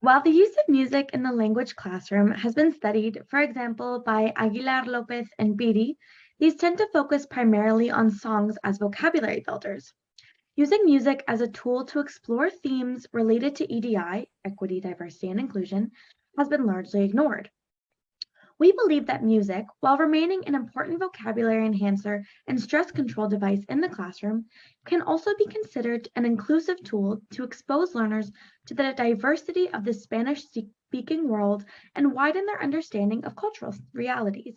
While the use of music in the language classroom has been studied, for example, by Aguilar Lopez and Beatty, these tend to focus primarily on songs as vocabulary builders. Using music as a tool to explore themes related to EDI, equity, diversity, and inclusion, has been largely ignored. We believe that music, while remaining an important vocabulary enhancer and stress control device in the classroom, can also be considered an inclusive tool to expose learners to the diversity of the Spanish-speaking world and widen their understanding of cultural realities.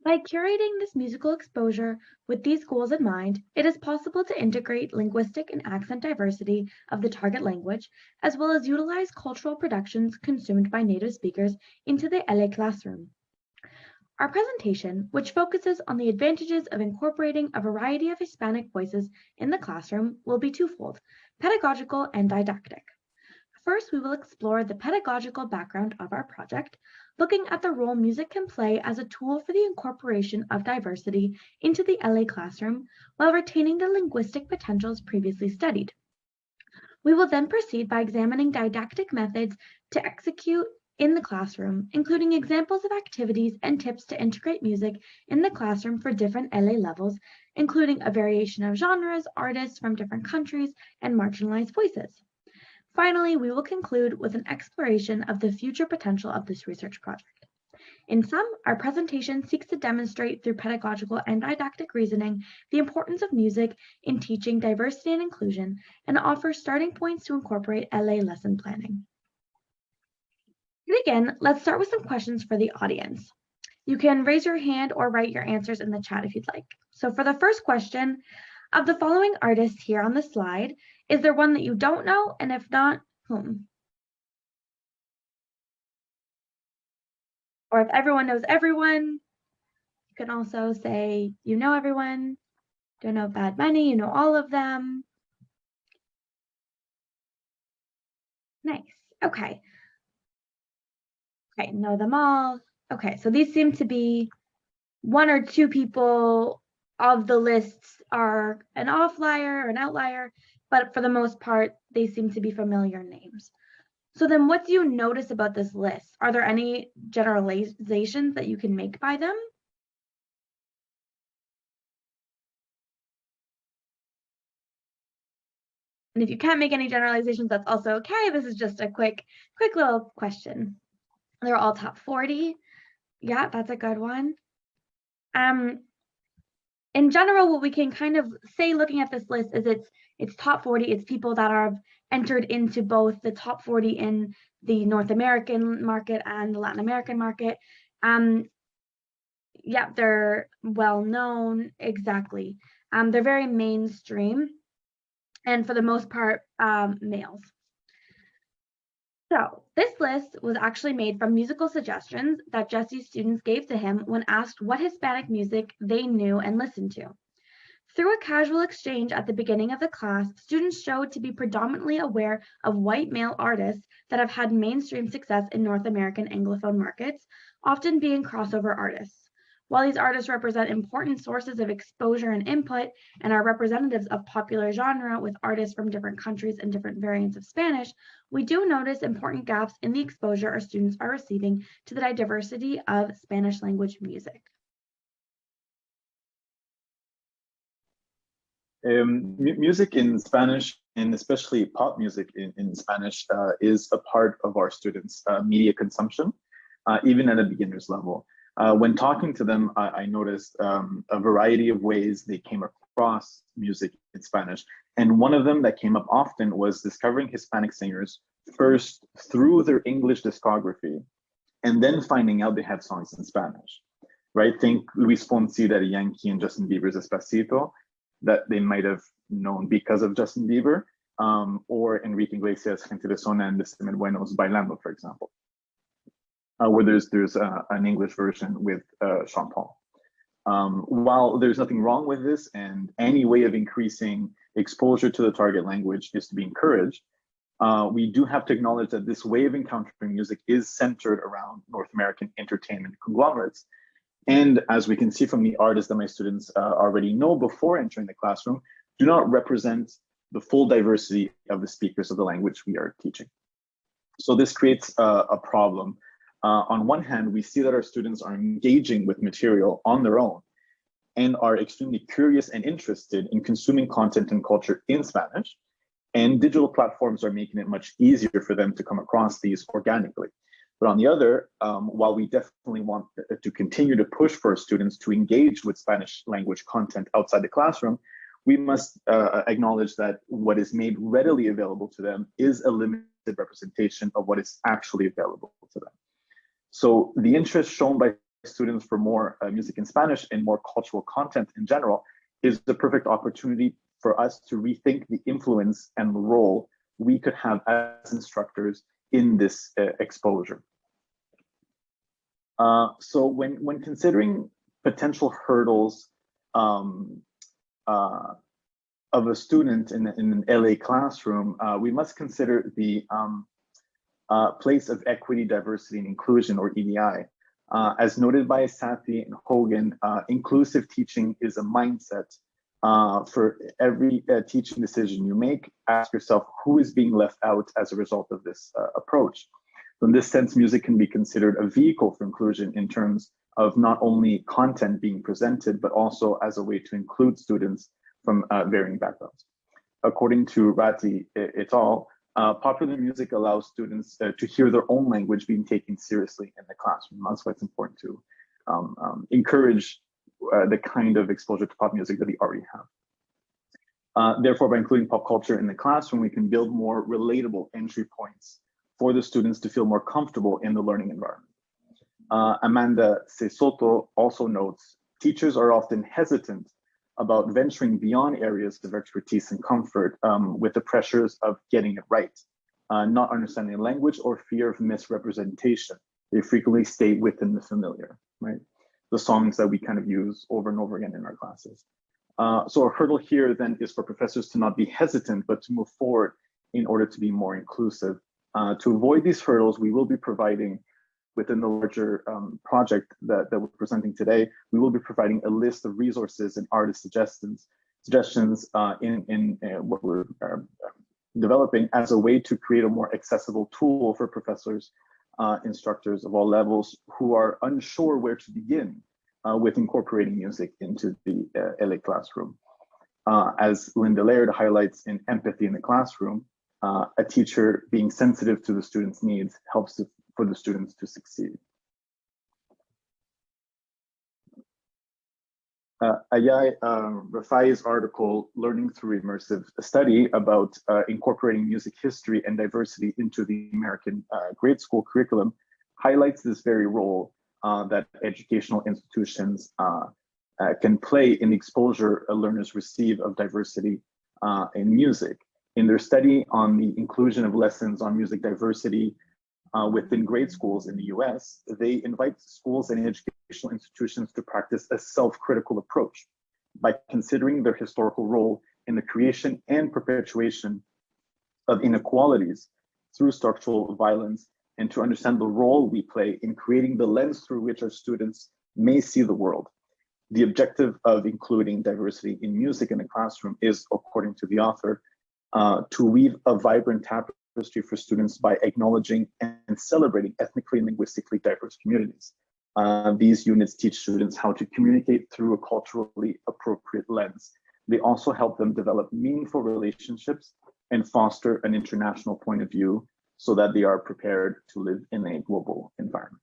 By curating this musical exposure with these goals in mind, it is possible to integrate linguistic and accent diversity of the target language, as well as utilize cultural productions consumed by native speakers into the LA classroom. Our presentation, which focuses on the advantages of incorporating a variety of Hispanic voices in the classroom, will be twofold: pedagogical and didactic. First, we will explore the pedagogical background of our project, looking at the role music can play as a tool for the incorporation of diversity into the LA classroom while retaining the linguistic potentials previously studied. We will then proceed by examining didactic methods to execute in the classroom, including examples of activities and tips to integrate music in the classroom for different LA levels, including a variation of genres, artists from different countries, and marginalized voices. Finally, we will conclude with an exploration of the future potential of this research project. In sum, our presentation seeks to demonstrate through pedagogical and didactic reasoning the importance of music in teaching diversity and inclusion, and offers starting points to incorporate LA lesson planning. To begin, let's start with some questions for the audience. You can raise your hand or write your answers in the chat if you'd like. So for the first question, of the following artists here on the slide, is there one that you don't know? And if not, whom? Or if everyone knows everyone, you can also say you know everyone. Don't know Bad Bunny, you know all of them. Nice. Okay. Okay, know them all. Okay, so these seem to be one or two people of the lists are an outlier or an outlier, but for the most part, they seem to be familiar names. So then what do you notice about this list? Are there any generalizations that you can make by them? And if you can't make any generalizations, that's also okay. This is just a quick little question. They're all top 40. Yeah, that's a good one. In general, what we can kind of say looking at this list is it's top 40. It's people that are entered into both the top 40 in the North American market and the Latin American market. Yeah, they're well known, exactly. They're very mainstream, and for the most part, males. So this list was actually made from musical suggestions that Jesse's students gave to him when asked what Hispanic music they knew and listened to. Through a casual exchange at the beginning of the class, students showed to be predominantly aware of white male artists that have had mainstream success in North American Anglophone markets, often being crossover artists. While these artists represent important sources of exposure and input and are representatives of popular genre with artists from different countries and different variants of Spanish, we do notice important gaps in the exposure our students are receiving to the diversity of Spanish language music. Music in Spanish, and especially pop music in Spanish, is a part of our students' media consumption, even at a beginner's level. When talking to them, I noticed a variety of ways they came across music in Spanish. And one of them that came up often was discovering Hispanic singers first through their English discography, and then finding out they had songs in Spanish, right? Think Luis Fonsi, Daddy Yankee, and Justin Bieber's Despacito, that they might have known because of Justin Bieber, or Enrique Iglesias, Gente de Zona, and the Buenos Bailando, for example, where there's an English version with Sean Paul. While there's nothing wrong with this, and any way of increasing exposure to the target language is to be encouraged, we do have to acknowledge that this way of encountering music is centered around North American entertainment conglomerates. And as we can see from the artists that my students already know before entering the classroom, do not represent the full diversity of the speakers of the language we are teaching. So this creates a problem. On one hand, we see that our students are engaging with material on their own and are extremely curious and interested in consuming content and culture in Spanish. And digital platforms are making it much easier for them to come across these organically. But on the other, while we definitely want to continue to push for students to engage with Spanish language content outside the classroom, we must acknowledge that what is made readily available to them is a limited representation of what is actually available to them. So the interest shown by students for more music in Spanish and more cultural content in general is the perfect opportunity for us to rethink the influence and the role we could have as instructors in this exposure. So when considering potential hurdles of a student in an LA classroom, we must consider the place of equity, diversity, and inclusion, or EDI. As noted by Sathi and Hogan, inclusive teaching is a mindset. For every teaching decision you make, ask yourself who is being left out as a result of this approach. So in this sense, music can be considered a vehicle for inclusion in terms of not only content being presented, but also as a way to include students from varying backgrounds. According to Ratti et al., popular music allows students to hear their own language being taken seriously in the classroom. That's why it's important to encourage the kind of exposure to pop music that we already have. Therefore, by including pop culture in the classroom, we can build more relatable entry points for the students to feel more comfortable in the learning environment. Amanda Cesoto also notes, teachers are often hesitant about venturing beyond areas of expertise and comfort with the pressures of getting it right, not understanding the language, or fear of misrepresentation. They frequently stay within the familiar, right? The songs that we kind of use over and over again in our classes. So a hurdle here then is for professors to not be hesitant, but to move forward in order to be more inclusive. To avoid these hurdles, we will be providing, within the larger project that we're presenting today, we will be providing a list of resources and artist suggestions in what we're developing as a way to create a more accessible tool for professors, instructors of all levels who are unsure where to begin with incorporating music into the LA classroom. As Linda Laird highlights in Empathy in the Classroom, a teacher being sensitive to the students' needs helps for the students to succeed. Ayai Rafai's article, Learning Through Immersive Study, about incorporating music history and diversity into the American grade school curriculum, highlights this very role that educational institutions can play in the exposure learners receive of diversity in music. In their study on the inclusion of lessons on music diversity within grade schools in the US, they invite schools and educational institutions to practice a self-critical approach by considering their historical role in the creation and perpetuation of inequalities through structural violence, and to understand the role we play in creating the lens through which our students may see the world. The objective of including diversity in music in the classroom is, according to the author, to weave a vibrant tapestry for students by acknowledging and celebrating ethnically and linguistically diverse communities. These units teach students how to communicate through a culturally appropriate lens. They also help them develop meaningful relationships and foster an international point of view so that they are prepared to live in a global environment.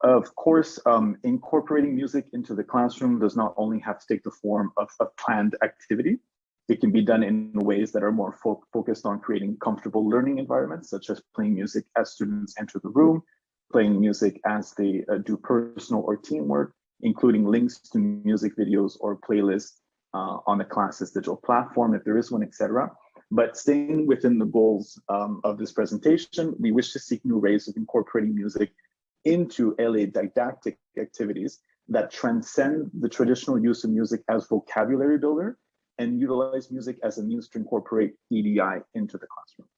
Of course, incorporating music into the classroom does not only have to take the form of a planned activity. It can be done in ways that are more focused on creating comfortable learning environments, such as playing music as students enter the room, playing music as they do personal or teamwork, including links to music videos or playlists on the class's digital platform, if there is one, etc. But staying within the goals of this presentation, we wish to seek new ways of incorporating music into LA didactic activities that transcend the traditional use of music as vocabulary builder and utilize music as a means to incorporate EDI into the classroom.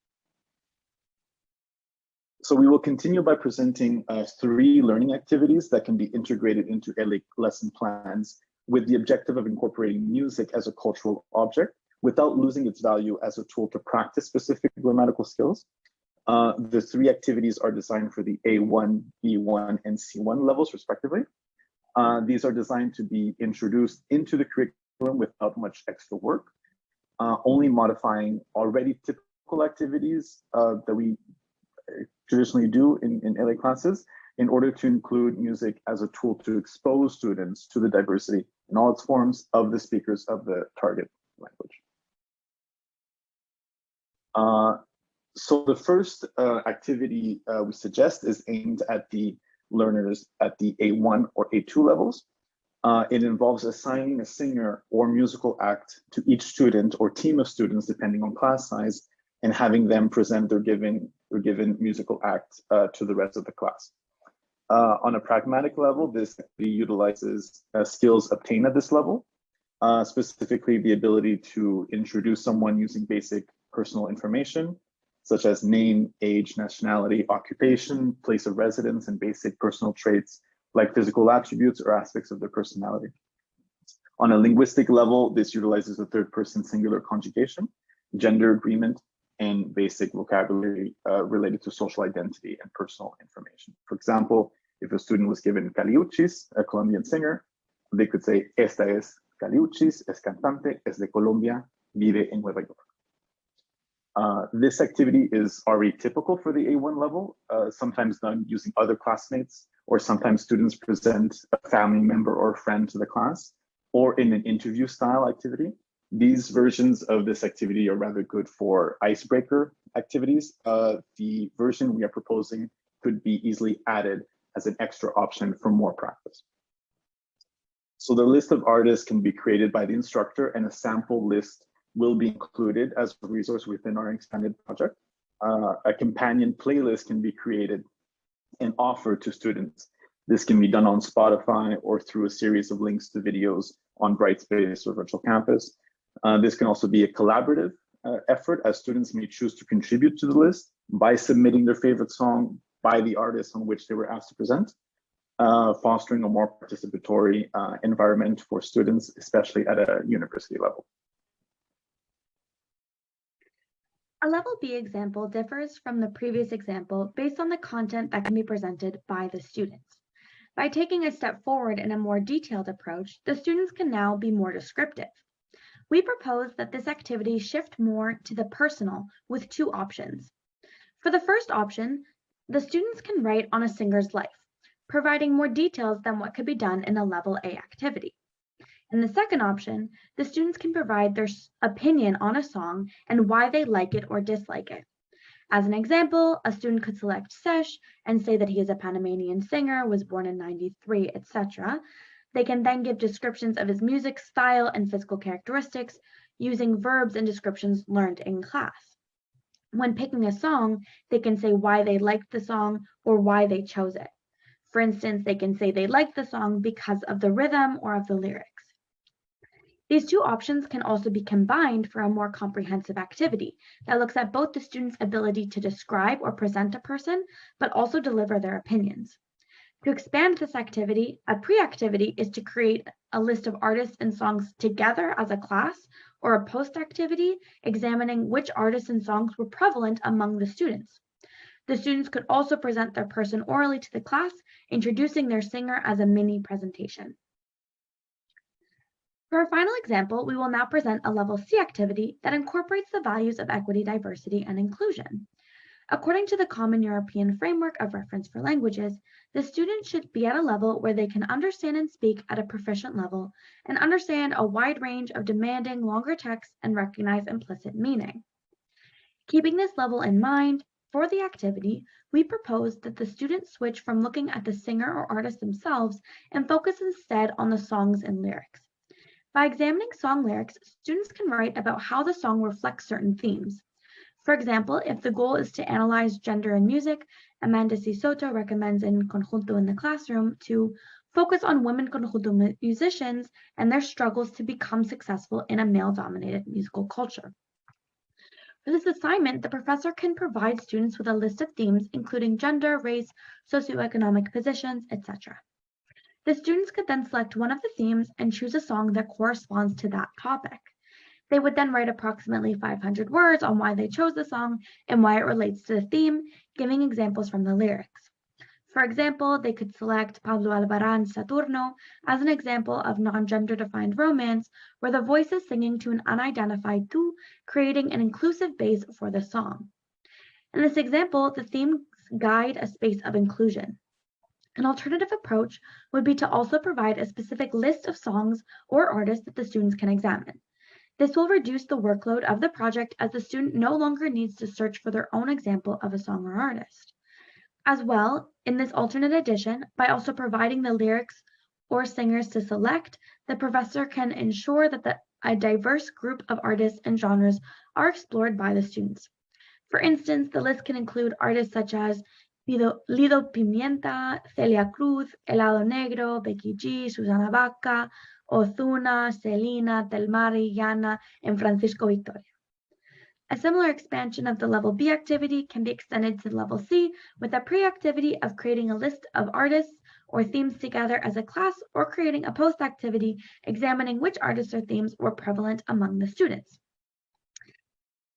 So we will continue by presenting 3 learning activities that can be integrated into LA lesson plans with the objective of incorporating music as a cultural object without losing its value as a tool to practice specific grammatical skills. The 3 activities are designed for the A1, B1, and C1 levels, respectively. These are designed to be introduced into the curriculum without much extra work, only modifying already typical activities that we traditionally do in LA classes in order to include music as a tool to expose students to the diversity in all its forms of the speakers of the target language. So the first activity we suggest is aimed at the learners at the A1 or A2 levels. It involves assigning a singer or musical act to each student or team of students, depending on class size, and having them present their given musical act to the rest of the class. On a pragmatic level, this utilizes skills obtained at this level, specifically the ability to introduce someone using basic personal information, such as name, age, nationality, occupation, place of residence, and basic personal traits like physical attributes or aspects of their personality. On a linguistic level, this utilizes the third person singular conjugation, gender agreement, and basic vocabulary related to social identity and personal information. For example, if a student was given Caliuchis, a Colombian singer, they could say, esta es Caliuchis, es cantante, es de Colombia, vive en Nueva York. This activity is already typical for the A1 level, sometimes done using other classmates, or sometimes students present a family member or a friend to the class, or in an interview style activity. These versions of this activity are rather good for icebreaker activities. The version we are proposing could be easily added as an extra option for more practice. So the list of artists can be created by the instructor, and a sample list will be included as a resource within our expanded project. A companion playlist can be created and offered to students. This can be done on Spotify or through a series of links to videos on Brightspace or Virtual Campus. This can also be a collaborative effort, as students may choose to contribute to the list by submitting their favorite song by the artist on which they were asked to present, fostering a more participatory environment for students, especially at a university level. A level B example differs from the previous example based on the content that can be presented by the students. By taking a step forward in a more detailed approach, the students can now be more descriptive. We propose that this activity shift more to the personal with 2 options. For the first option, the students can write on a singer's life, providing more details than what could be done in a level A activity. In the second option, the students can provide their opinion on a song and why they like it or dislike it. As an example, a student could select Sesh and say that he is a Panamanian singer, was born in '93, etc. They can then give descriptions of his music style and physical characteristics using verbs and descriptions learned in class. When picking a song, they can say why they liked the song or why they chose it. For instance, they can say they liked the song because of the rhythm or of the lyrics. These 2 options can also be combined for a more comprehensive activity that looks at both the student's ability to describe or present a person, but also deliver their opinions. To expand this activity, a pre-activity is to create a list of artists and songs together as a class, or a post-activity examining which artists and songs were prevalent among the students. The students could also present their person orally to the class, introducing their singer as a mini presentation. For our final example, we will now present a level C activity that incorporates the values of equity, diversity, and inclusion. According to the Common European Framework of Reference for Languages, the student should be at a level where they can understand and speak at a proficient level and understand a wide range of demanding longer texts and recognize implicit meaning. Keeping this level in mind, for the activity, we propose that the students switch from looking at the singer or artist themselves and focus instead on the songs and lyrics. By examining song lyrics, students can write about how the song reflects certain themes. For example, if the goal is to analyze gender in music, Amanda C. Soto recommends in Conjunto in the Classroom to focus on women conjunto musicians and their struggles to become successful in a male-dominated musical culture. For this assignment, the professor can provide students with a list of themes, including gender, race, socioeconomic positions, etc. The students could then select one of the themes and choose a song that corresponds to that topic. They would then write approximately 500 words on why they chose the song and why it relates to the theme, giving examples from the lyrics. For example, they could select Pablo Albaran's Saturno as an example of non-gender-defined romance, where the voice is singing to an unidentified tú, creating an inclusive base for the song. In this example, the themes guide a space of inclusion. An alternative approach would be to also provide a specific list of songs or artists that the students can examine. This will reduce the workload of the project as the student no longer needs to search for their own example of a song or artist. As well, in this alternate edition, by also providing the lyrics or singers to select, the professor can ensure that a diverse group of artists and genres are explored by the students. For instance, the list can include artists such as Lido Pimienta, Celia Cruz, Helado Negro, Becky G, Susana Baca, Ozuna, Selena, Telmari, Yana, and Francisco Victoria. A similar expansion of the level B activity can be extended to level C with a pre-activity of creating a list of artists or themes together as a class, or creating a post-activity examining which artists or themes were prevalent among the students.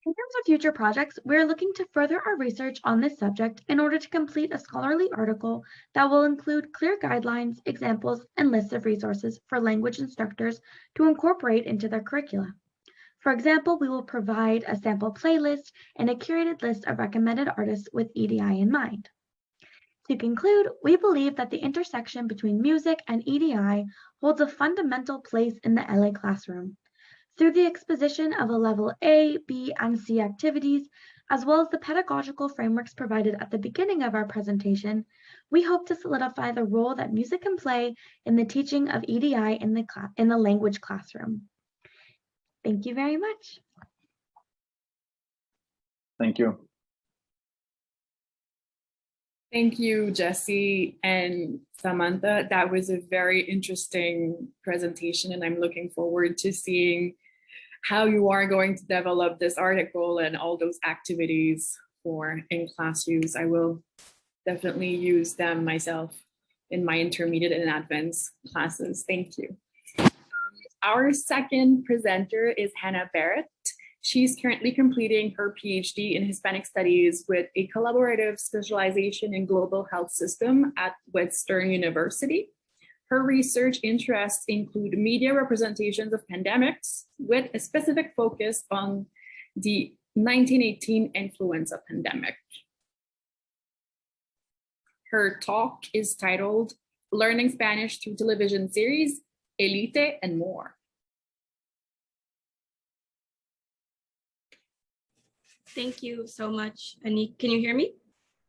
In terms of future projects, we're looking to further our research on this subject in order to complete a scholarly article that will include clear guidelines, examples, and lists of resources for language instructors to incorporate into their curricula. For example, we will provide a sample playlist and a curated list of recommended artists with EDI in mind. To conclude, we believe that the intersection between music and EDI holds a fundamental place in the LA classroom. Through the exposition of a level A, B, and C activities, as well as the pedagogical frameworks provided at the beginning of our presentation, we hope to solidify the role that music can play in the teaching of EDI in the language classroom. Thank you very much. Thank you. Thank you, Jesse and Samantha. That was a very interesting presentation, and I'm looking forward to seeing how you are going to develop this article and all those activities for in-class use. I will definitely use them myself in my intermediate and advanced classes. Thank you. Our second presenter is Hanna Barrett. She's currently completing her PhD in Hispanic Studies with a collaborative specialization in global health system at Western University. Her research interests include media representations of pandemics with a specific focus on the 1918 influenza pandemic. Her talk is titled Learning Spanish Through Television Series, Élite, and More. Thank you so much, Annik. Can you hear me?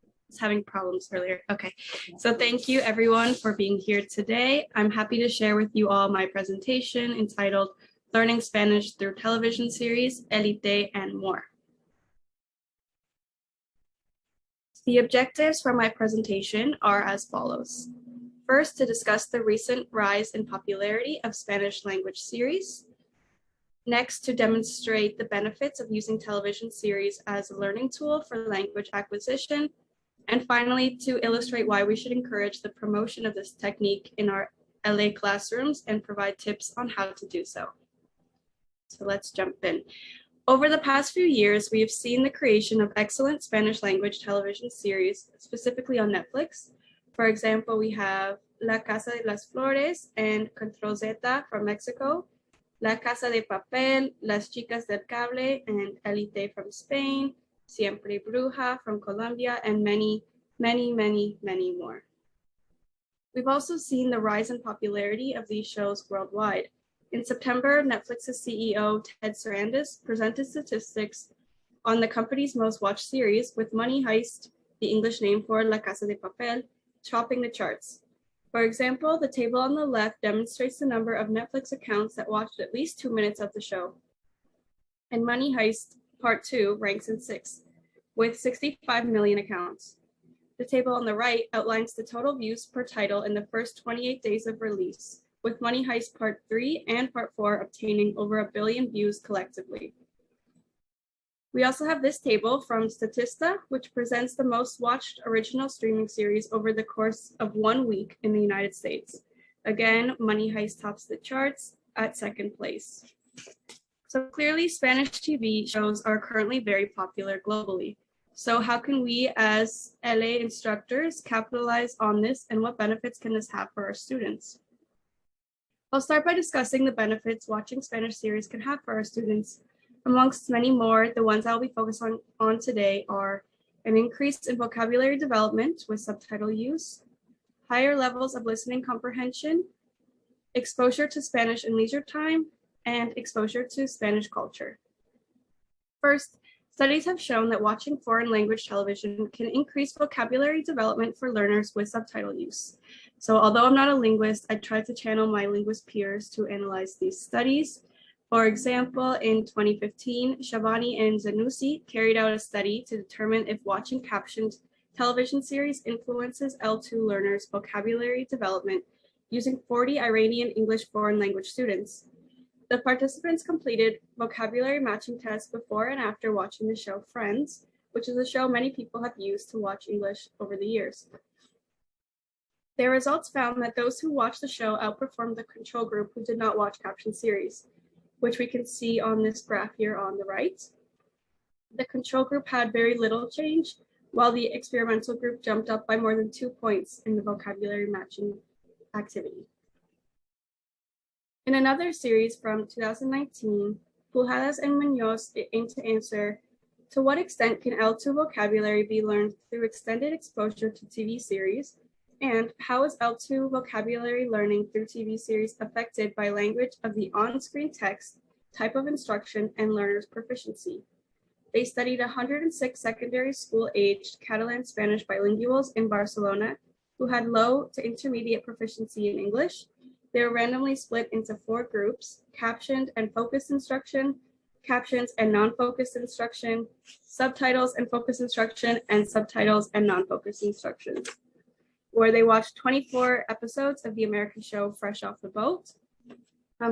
I was having problems earlier. Okay, so thank you everyone for being here today. I'm happy to share with you all my presentation entitled Learning Spanish Through Television Series, Élite, and More. The objectives for my presentation are as follows. First, to discuss the recent rise in popularity of Spanish language series. Next, to demonstrate the benefits of using television series as a learning tool for language acquisition. And finally, to illustrate why we should encourage the promotion of this technique in our LA classrooms and provide tips on how to do so. So let's jump in. Over the past few years, we have seen the creation of excellent Spanish language television series, specifically on Netflix. For example, we have La Casa de las Flores and Control Zeta from Mexico, La Casa de Papel, Las Chicas del Cable, and Élite from Spain, Siempre Bruja from Colombia, and many, many, many, many more. We've also seen the rise in popularity of these shows worldwide. In September, Netflix's CEO, Ted Sarandos, presented statistics on the company's most watched series, with Money Heist, the English name for La Casa de Papel, topping the charts. For example, the table on the left demonstrates the number of Netflix accounts that watched at least 2 minutes of the show. And Money Heist Part 2 ranks in 6th, with 65 million accounts. The table on the right outlines the total views per title in the first 28 days of release, with Money Heist Part 3 and Part 4 obtaining over 1 billion views collectively. We also have this table from Statista, which presents the most watched original streaming series over the course of 1 week in the United States. Again, Money Heist tops the charts at 2nd place. So clearly Spanish TV shows are currently very popular globally. So how can we as LA instructors capitalize on this, and what benefits can this have for our students? I'll start by discussing the benefits watching Spanish series can have for our students. Amongst many more, the ones I'll be focused on today are an increase in vocabulary development with subtitle use, higher levels of listening comprehension, exposure to Spanish in leisure time, and exposure to Spanish culture. First, studies have shown that watching foreign language television can increase vocabulary development for learners with subtitle use. So although I'm not a linguist, I tried to channel my linguist peers to analyze these studies. For example, in 2015, Shabani and Zanussi carried out a study to determine if watching captioned television series influences L2 learners' vocabulary development using 40 Iranian English foreign language students. The participants completed vocabulary matching tests before and after watching the show Friends, which is a show many people have used to watch English over the years. Their results found that those who watched the show outperformed the control group who did not watch captioned series, which we can see on this graph here on the right. The control group had very little change, while the experimental group jumped up by more than 2 points in the vocabulary matching activity. In another series from 2019, Pujadas and Munoz aimed to answer, to what extent can L2 vocabulary be learned through extended exposure to TV series? And how is L2 vocabulary learning through TV series affected by language of the on-screen text, type of instruction, and learners' proficiency? They studied 106 secondary school-aged Catalan-Spanish bilinguals in Barcelona who had low to intermediate proficiency in English. They were randomly split into 4 groups: captioned and focused instruction, captions and non-focused instruction, subtitles and focused instruction, and subtitles and non-focused instruction, where they watched 24 episodes of the American show Fresh Off the Boat.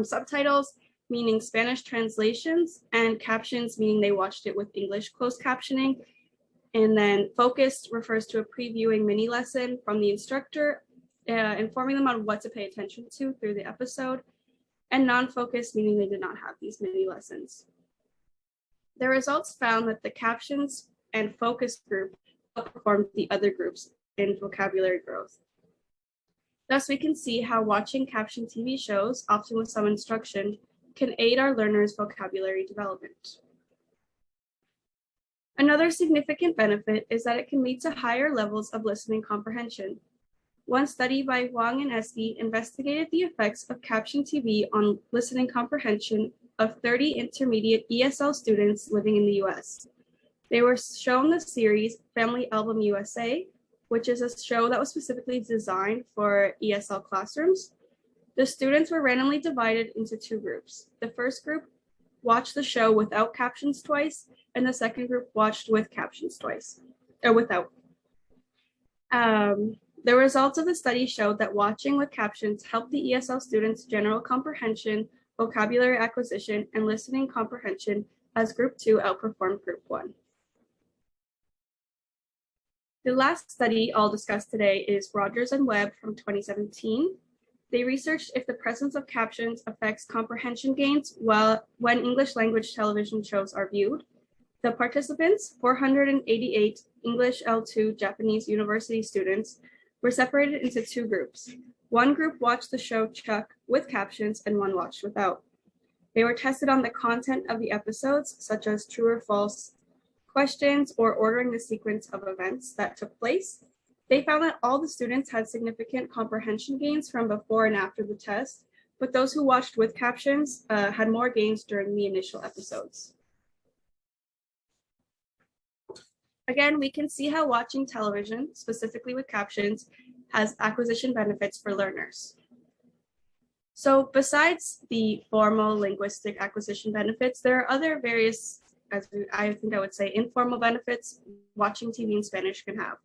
Subtitles meaning Spanish translations, and captions meaning they watched it with English closed captioning. And then focused refers to a previewing mini lesson from the instructor, informing them on what to pay attention to through the episode, and non-focused meaning they did not have these mini lessons. The results found that the captions and focus group outperformed the other groups in vocabulary growth. Thus, we can see how watching captioned TV shows, often with some instruction, can aid our learners' vocabulary development. Another significant benefit is that it can lead to higher levels of listening comprehension. One study by Wang and Espy investigated the effects of captioned TV on listening comprehension of 30 intermediate ESL students living in the US. They were shown the series Family Album USA, which is a show that was specifically designed for ESL classrooms. The students were randomly divided into 2 groups. The first group watched the show without captions twice, and the second group watched with captions twice, or without. The results of the study showed that watching with captions helped the ESL students' general comprehension, vocabulary acquisition, and listening comprehension, as Group 2 outperformed Group 1. The last study I'll discuss today is Rogers and Webb from 2017. They researched if the presence of captions affects comprehension gains when English language television shows are viewed. The participants, 488 English L2 Japanese university students, were separated into 2 groups. One group watched the show Chuck with captions and one watched without. They were tested on the content of the episodes, such as true or false questions or ordering the sequence of events that took place. They found that all the students had significant comprehension gains from before and after the test, but those who watched with captions had more gains during the initial episodes. Again, we can see how watching television, specifically with captions, has acquisition benefits for learners. So besides the formal linguistic acquisition benefits, there are other various, I would say, informal benefits watching TV in Spanish can have.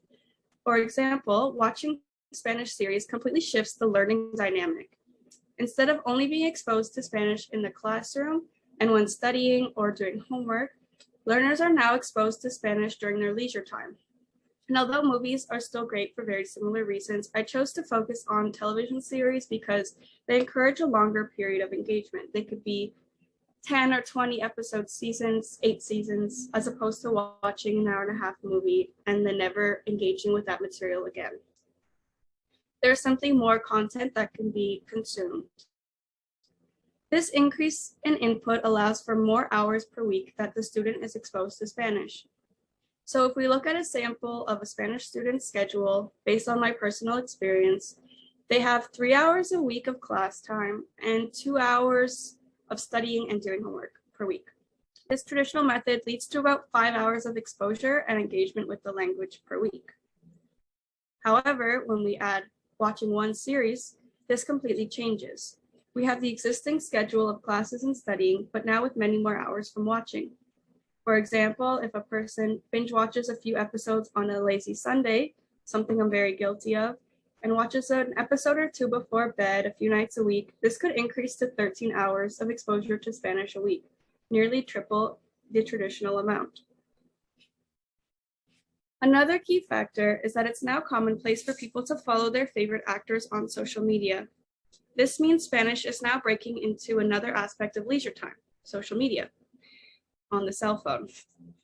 For example, watching Spanish series completely shifts the learning dynamic. Instead of only being exposed to Spanish in the classroom and when studying or doing homework, learners are now exposed to Spanish during their leisure time. And although movies are still great for very similar reasons, I chose to focus on television series because they encourage a longer period of engagement. They could be 10 or 20 episode seasons, 8 seasons, as opposed to watching an hour and a half movie and then never engaging with that material again. There's something more content that can be consumed. This increase in input allows for more hours per week that the student is exposed to Spanish. So if we look at a sample of a Spanish student's schedule based on my personal experience, they have 3 hours a week of class time and 2 hours of studying and doing homework per week. This traditional method leads to about 5 hours of exposure and engagement with the language per week. However, when we add watching one series, this completely changes. We have the existing schedule of classes and studying, but now with many more hours from watching. For example, if a person binge watches a few episodes on a lazy Sunday, something I'm very guilty of, and watches an episode or two before bed a few nights a week, this could increase to 13 hours of exposure to Spanish a week, nearly triple the traditional amount. Another key factor is that it's now commonplace for people to follow their favorite actors on social media. This means Spanish is now breaking into another aspect of leisure time, social media, on the cell phone,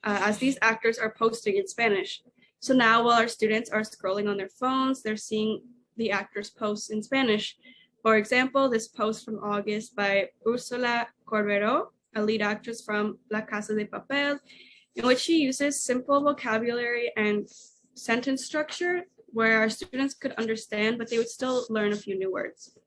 as these actors are posting in Spanish. So now while our students are scrolling on their phones, they're seeing the actors' posts in Spanish. For example, this post from August by Ursula Corberó, a lead actress from La Casa de Papel, in which she uses simple vocabulary and sentence structure where our students could understand, but they would still learn a few new words.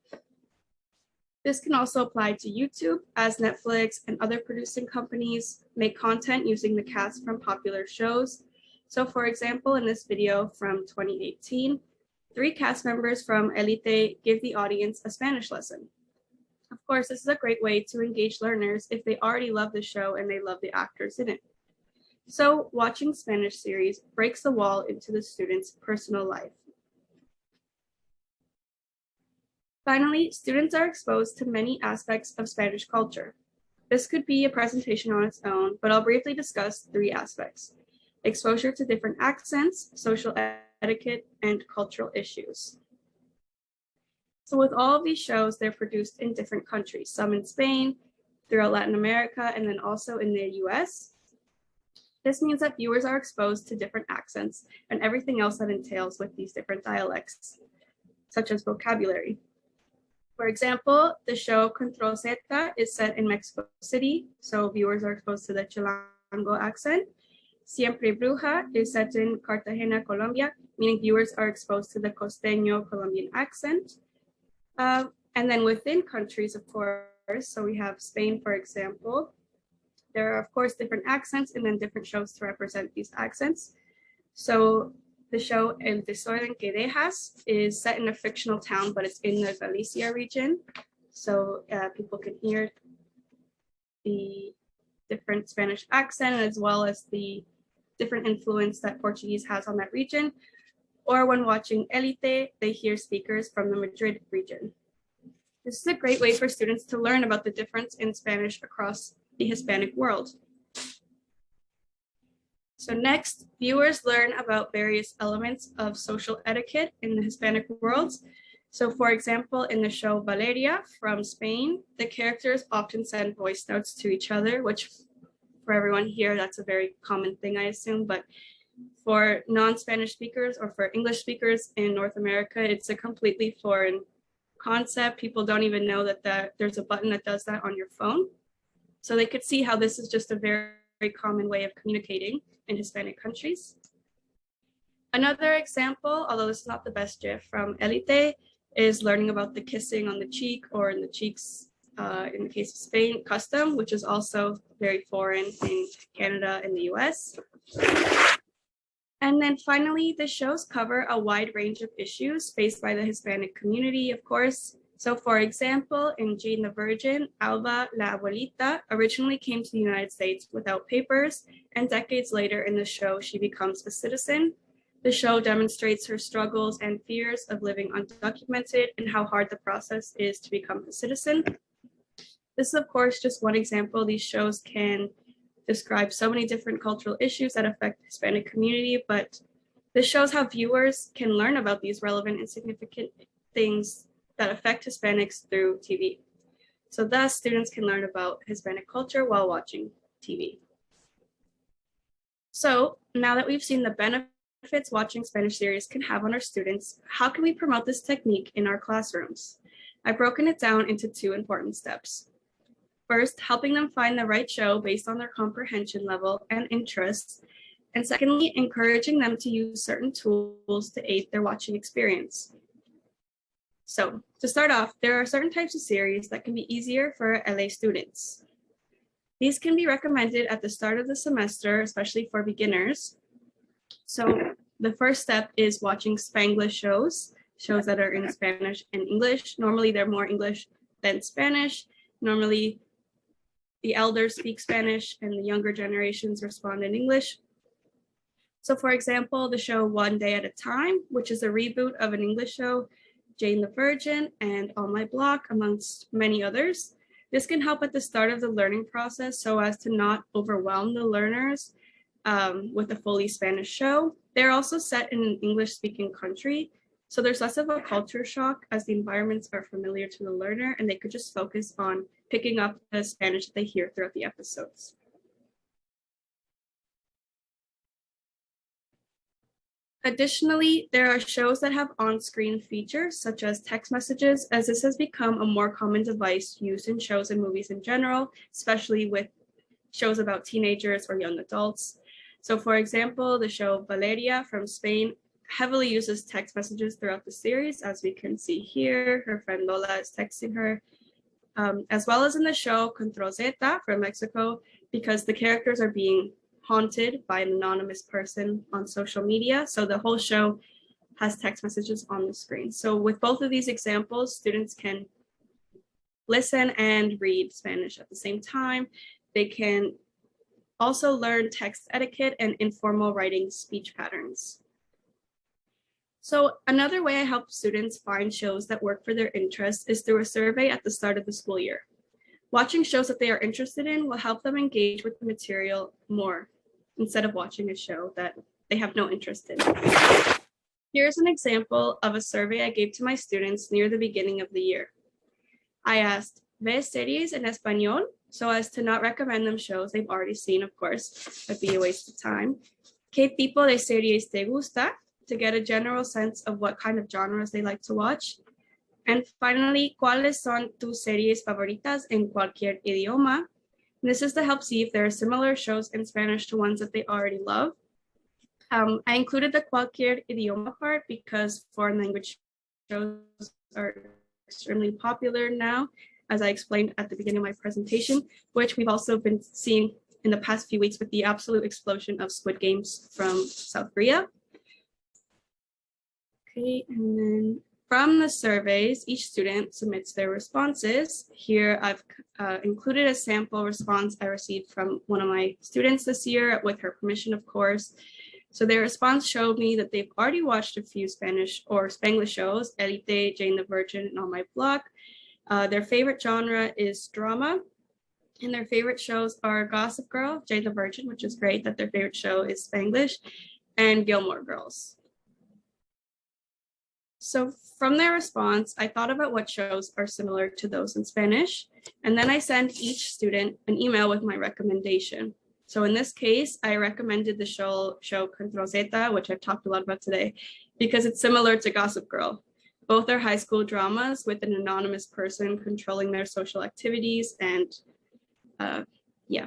This can also apply to YouTube, as Netflix and other producing companies make content using the cast from popular shows. So for example, in this video from 2018, 3 cast members from Élite give the audience a Spanish lesson. Of course, this is a great way to engage learners if they already love the show and they love the actors in it. So watching Spanish series breaks the wall into the student's personal life. Finally, students are exposed to many aspects of Spanish culture. This could be a presentation on its own, but I'll briefly discuss 3 aspects: exposure to different accents, social etiquette, and cultural issues. So with all of these shows, they're produced in different countries, some in Spain, throughout Latin America, and then also in the US. This means that viewers are exposed to different accents and everything else that entails with these different dialects, such as vocabulary. For example, the show Control Z is set in Mexico City, so viewers are exposed to the Chilango accent. Siempre Bruja is set in Cartagena, Colombia, meaning viewers are exposed to the Costeño Colombian accent. And then within countries, of course, so we have Spain, for example. There are, of course, different accents and then different shows to represent these accents. So the show El Desorden que Dejas is set in a fictional town, but it's in the Galicia region. So people can hear the different Spanish accent as well as the different influence that Portuguese has on that region. Or when watching Élite, they hear speakers from the Madrid region. This is a great way for students to learn about the difference in Spanish across the Hispanic world. So next, viewers learn about various elements of social etiquette in the Hispanic world. So for example, in the show Valeria from Spain, the characters often send voice notes to each other, which for everyone here, that's a very common thing, I assume, but for non-Spanish speakers or for English speakers in North America, it's a completely foreign concept. People don't even know that there's a button that does that on your phone. So they could see how this is just a very, very common way of communicating in Hispanic countries. Another example, although this is not the best GIF from Élite, is learning about the kissing on the cheek or in the cheeks, in the case of Spain, custom, which is also very foreign in Canada and the US. And then finally, the shows cover a wide range of issues faced by the Hispanic community, of course. So for example, in Jane the Virgin, Alba la Abuelita originally came to the United States without papers, and decades later in the show, she becomes a citizen. The show demonstrates her struggles and fears of living undocumented and how hard the process is to become a citizen. This is, of course, just one example. These shows can describe so many different cultural issues that affect the Hispanic community, but this shows how viewers can learn about these relevant and significant things that affect Hispanics through TV. So thus students can learn about Hispanic culture while watching TV. So now that we've seen the benefits watching Spanish series can have on our students, how can we promote this technique in our classrooms? I've broken it down into 2 important steps. First, helping them find the right show based on their comprehension level and interests. And secondly, encouraging them to use certain tools to aid their watching experience. So to start off, there are certain types of series that can be easier for LA students. These can be recommended at the start of the semester, especially for beginners. So the first step is watching Spanglish shows that are in Spanish and English. Normally they're more English than Spanish. Normally the elders speak Spanish and the younger generations respond in English. So for example, the show One Day at a Time, which is a reboot of an English show, Jane the Virgin and On My Block, amongst many others. This can help at the start of the learning process so as to not overwhelm the learners with a fully Spanish show. They're also set in an English-speaking country, so there's less of a culture shock as the environments are familiar to the learner and they could just focus on picking up the Spanish that they hear throughout the episodes. Additionally, there are shows that have on-screen features such as text messages, as this has become a more common device used in shows and movies in general, especially with shows about teenagers or young adults. So for example, the show Valeria from Spain heavily uses text messages throughout the series, as we can see here. Her friend Lola is texting her, as well as in the show Control Zeta from Mexico, because the characters are being haunted by an anonymous person on social media. So the whole show has text messages on the screen. So with both of these examples, students can listen and read Spanish at the same time. They can also learn text etiquette and informal writing speech patterns. So another way I help students find shows that work for their interests is through a survey at the start of the school year. Watching shows that they are interested in will help them engage with the material more instead of watching a show that they have no interest in. Here's an example of a survey I gave to my students near the beginning of the year. I asked, ¿ves series en español? So as to not recommend them shows they've already seen, of course, that'd be a waste of time. ¿Qué tipo de series te gusta? To get a general sense of what kind of genres they like to watch. And finally, ¿cuáles son tus series favoritas en cualquier idioma? And this is to help see if there are similar shows in Spanish to ones that they already love. I included the cualquier idioma part because foreign language shows are extremely popular now, as I explained at the beginning of my presentation, which we've also been seeing in the past few weeks with the absolute explosion of Squid Games from South Korea. Okay, and then from the surveys, each student submits their responses. Here I've included a sample response I received from one of my students this year, with her permission, of course. So their response showed me that they've already watched a few Spanish or Spanglish shows, Élite, Jane the Virgin, and On My Block. Their favorite genre is drama, and their favorite shows are Gossip Girl, Jane the Virgin, which is great that their favorite show is Spanglish, and Gilmore Girls. So from their response, I thought about what shows are similar to those in Spanish, and then I sent each student an email with my recommendation. So in this case, I recommended the show Control Zeta, which I've talked a lot about today, because it's similar to Gossip Girl. Both are high school dramas with an anonymous person controlling their social activities, and yeah.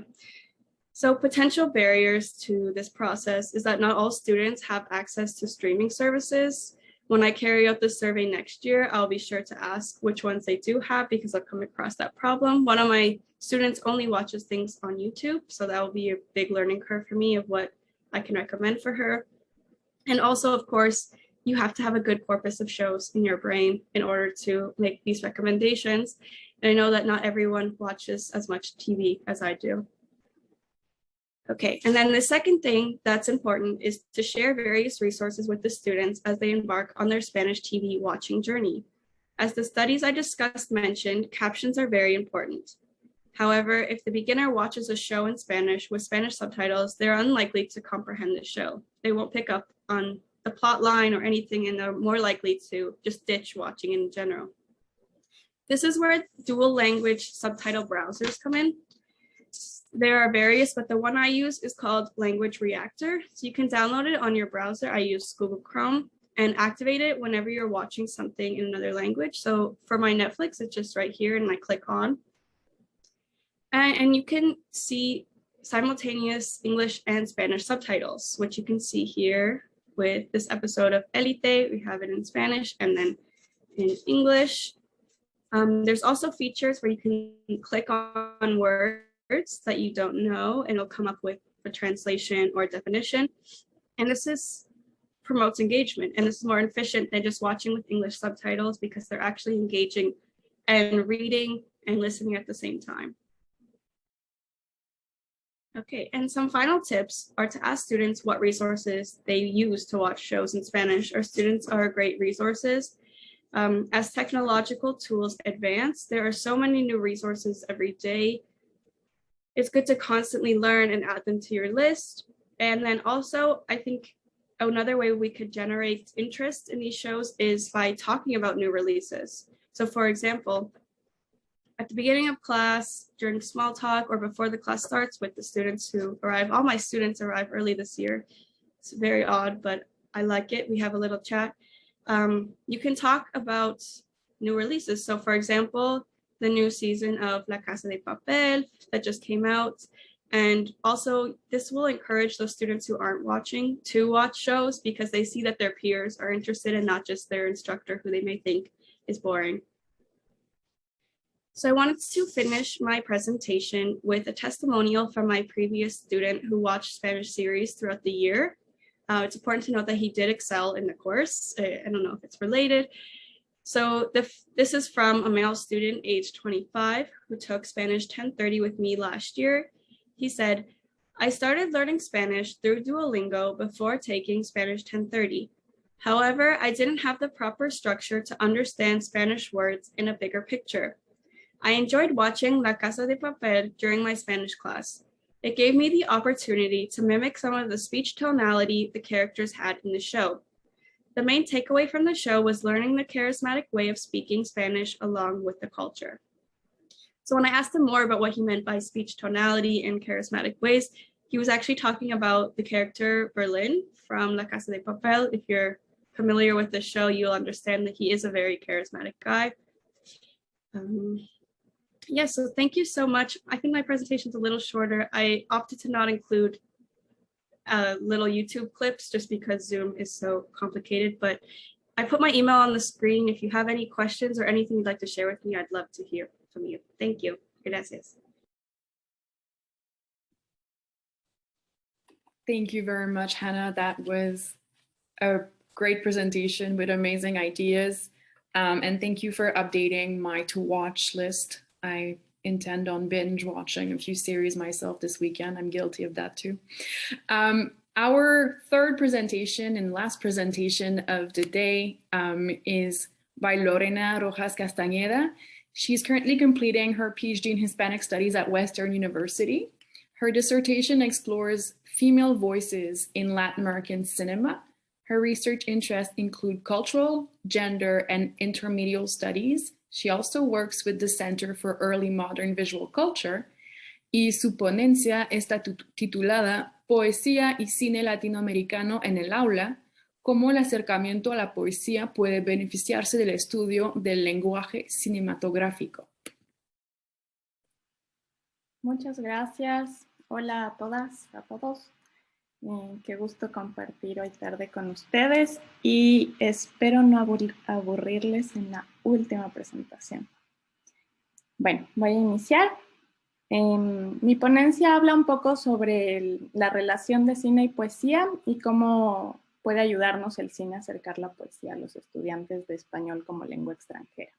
So potential barriers to this process is that not all students have access to streaming services. When I carry out the survey next year, I'll be sure to ask which ones they do have, because I've come across that problem. One of my students only watches things on YouTube, so that will be a big learning curve for me of what I can recommend for her. And also, of course, you have to have a good corpus of shows in your brain in order to make these recommendations. And I know that not everyone watches as much TV as I do. Okay, and then the second thing that's important is to share various resources with the students as they embark on their Spanish TV watching journey. As the studies I discussed mentioned, captions are very important. However, if the beginner watches a show in Spanish with Spanish subtitles, they're unlikely to comprehend the show. They won't pick up on the plot line or anything, and they're more likely to just ditch watching in general. This is where dual language subtitle browsers come in. There are various, but the one I use is called Language Reactor. So you can download it on your browser. I use Google Chrome, and activate it whenever you're watching something in another language. So for my Netflix, it's just right here and I click on. And you can see simultaneous English and Spanish subtitles, which you can see here with this episode of Élite. We have it in Spanish and then in English. There's also features where you can click on words that you don't know, and it'll come up with a translation or a definition. And this promotes engagement, and this is more efficient than just watching with English subtitles because they're actually engaging and reading and listening at the same time. Okay, and some final tips are to ask students what resources they use to watch shows in Spanish. Our students are great resources. As technological tools advance, there are so many new resources every day. It's good to constantly learn and add them to your list. And then also, I think another way we could generate interest in these shows is by talking about new releases. So for example, at the beginning of class, during small talk, or before the class starts with the students who arrive, all my students arrive early this year. It's very odd, but I like it. We have a little chat. You can talk about new releases. So for example, the new season of La Casa de Papel that just came out. And also, this will encourage those students who aren't watching to watch shows because they see that their peers are interested and not just their instructor who they may think is boring. So I wanted to finish my presentation with a testimonial from my previous student who watched Spanish series throughout the year. It's important to note that he did excel in the course. I don't know if it's related. So this is from a male student aged 25 who took Spanish 1030 with me last year. He said, I started learning Spanish through Duolingo before taking Spanish 1030. However, I didn't have the proper structure to understand Spanish words in a bigger picture. I enjoyed watching La Casa de Papel during my Spanish class. It gave me the opportunity to mimic some of the speech tonality the characters had in the show. The main takeaway from the show was learning the charismatic way of speaking Spanish along with the culture. So when I asked him more about what he meant by speech tonality and charismatic ways, he was actually talking about the character Berlin from La Casa de Papel. If you're familiar with the show, you'll understand that he is a very charismatic guy. Yeah, so thank you so much. I think my presentation's a little shorter. I opted to not include little YouTube clips just because Zoom is so complicated, but I put my email on the screen. If you have any questions or anything you'd like to share with me, I'd love to hear from you. Thank you. Gracias. Thank you very much, Hanna. That was a great presentation with amazing ideas. And thank you for updating my to-watch list. I intend on binge watching a few series myself this weekend. I'm guilty of that too. Our third presentation and last presentation of the day is by Lorena Rojas Castañeda. She's currently completing her PhD in Hispanic Studies at Western University. Her dissertation explores female voices in Latin American cinema. Her research interests include cultural, gender, and intermedial studies. She also works with the Center for Early Modern Visual Culture, y su ponencia está titulada Poesía y cine latinoamericano en el aula, cómo el acercamiento a la poesía puede beneficiarse del estudio del lenguaje cinematográfico. Muchas gracias. Hola a todas, a todos. Qué gusto compartir hoy tarde con ustedes y espero no aburrirles en la última presentación. Bueno, voy a iniciar. Mi ponencia habla un poco sobre la relación de cine y poesía y cómo puede ayudarnos el cine a acercar la poesía a los estudiantes de español como lengua extranjera.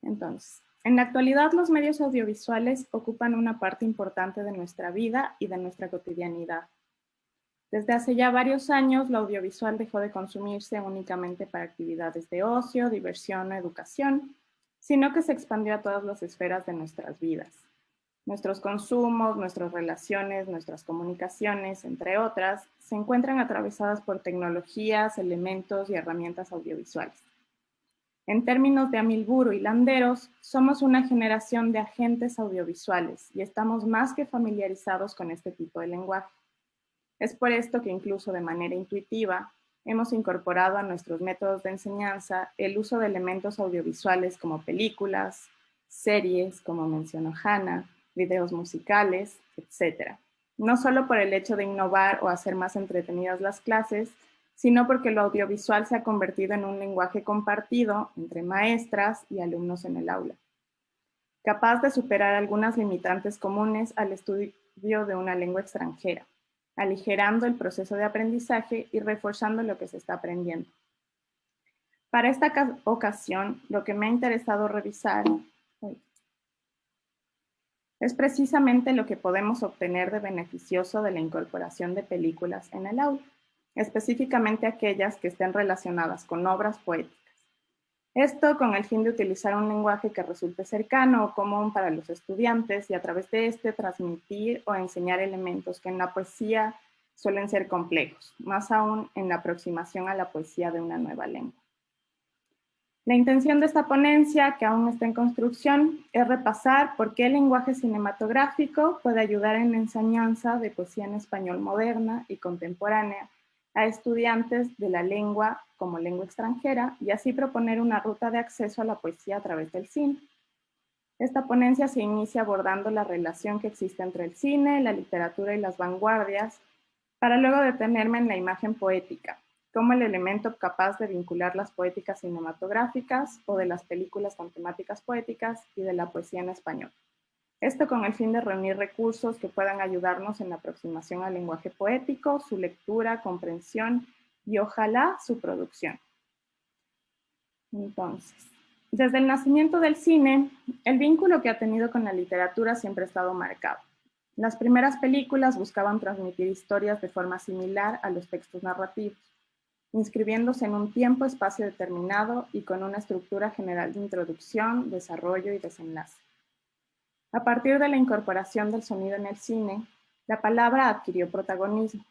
Entonces, en la actualidad los medios audiovisuales ocupan una parte importante de nuestra vida y de nuestra cotidianidad. Desde hace ya varios años, lo audiovisual dejó de consumirse únicamente para actividades de ocio, diversión o educación, sino que se expandió a todas las esferas de nuestras vidas. Nuestros consumos, nuestras relaciones, nuestras comunicaciones, entre otras, se encuentran atravesadas por tecnologías, elementos y herramientas audiovisuales. En términos de Amilburo y Landeros, somos una generación de agentes audiovisuales y estamos más que familiarizados con este tipo de lenguaje. Es por esto que incluso de manera intuitiva hemos incorporado a nuestros métodos de enseñanza el uso de elementos audiovisuales como películas, series, como mencionó Hanna, videos musicales, etc. No solo por el hecho de innovar o hacer más entretenidas las clases, sino porque lo audiovisual se ha convertido en un lenguaje compartido entre maestras y alumnos en el aula, capaz de superar algunas limitantes comunes al estudio de una lengua extranjera, aligerando el proceso de aprendizaje y reforzando lo que se está aprendiendo. Para esta ocasión, lo que me ha interesado revisar es precisamente lo que podemos obtener de beneficioso de la incorporación de películas en el aula, específicamente aquellas que estén relacionadas con obras poéticas. Esto con el fin de utilizar un lenguaje que resulte cercano o común para los estudiantes y a través de este transmitir o enseñar elementos que en la poesía suelen ser complejos, más aún en la aproximación a la poesía de una nueva lengua. La intención de esta ponencia, que aún está en construcción, es repasar por qué el lenguaje cinematográfico puede ayudar en la enseñanza de poesía en español moderna y contemporánea a estudiantes de la lengua como lengua extranjera y así proponer una ruta de acceso a la poesía a través del cine. Esta ponencia se inicia abordando la relación que existe entre el cine, la literatura y las vanguardias, para luego detenerme en la imagen poética, como el elemento capaz de vincular las poéticas cinematográficas o de las películas con temáticas poéticas y de la poesía en español. Esto con el fin de reunir recursos que puedan ayudarnos en la aproximación al lenguaje poético, su lectura, comprensión y ojalá su producción. Entonces, desde el nacimiento del cine, el vínculo que ha tenido con la literatura siempre ha estado marcado. Las primeras películas buscaban transmitir historias de forma similar a los textos narrativos, inscribiéndose en un tiempo-espacio determinado y con una estructura general de introducción, desarrollo y desenlace. A partir de la incorporación del sonido en el cine, la palabra adquirió protagonismo,